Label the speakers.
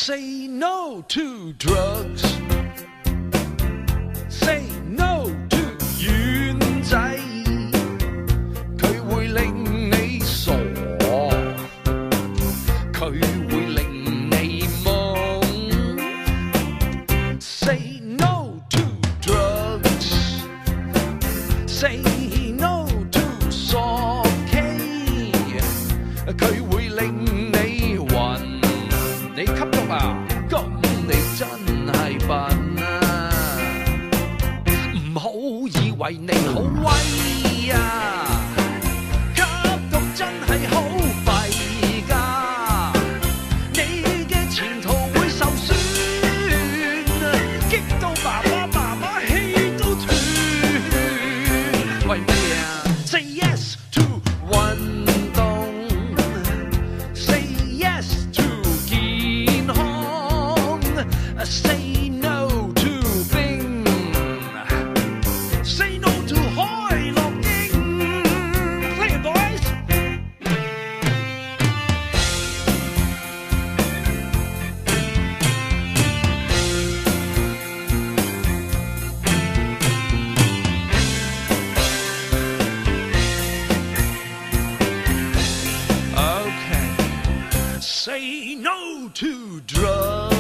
Speaker 1: Say no to drugs. Say no to 丸仔，佢會令你傻，佢會令你懵。Say no to drugs. Say no to 傻 K， 佢會令你暈。你吸毒啊？咁你真係笨啊！唔好以為你好威啊！吸毒真係好弊㗎，你嘅前途會受損，激到爸爸媽媽氣都斷。為乜嘢啊 ？Say yes to 運動 ，Say yes to 健康 ，Say no to 冰 ，Say no to 開樂英。Play it, boys！Okay. Say no to drugs.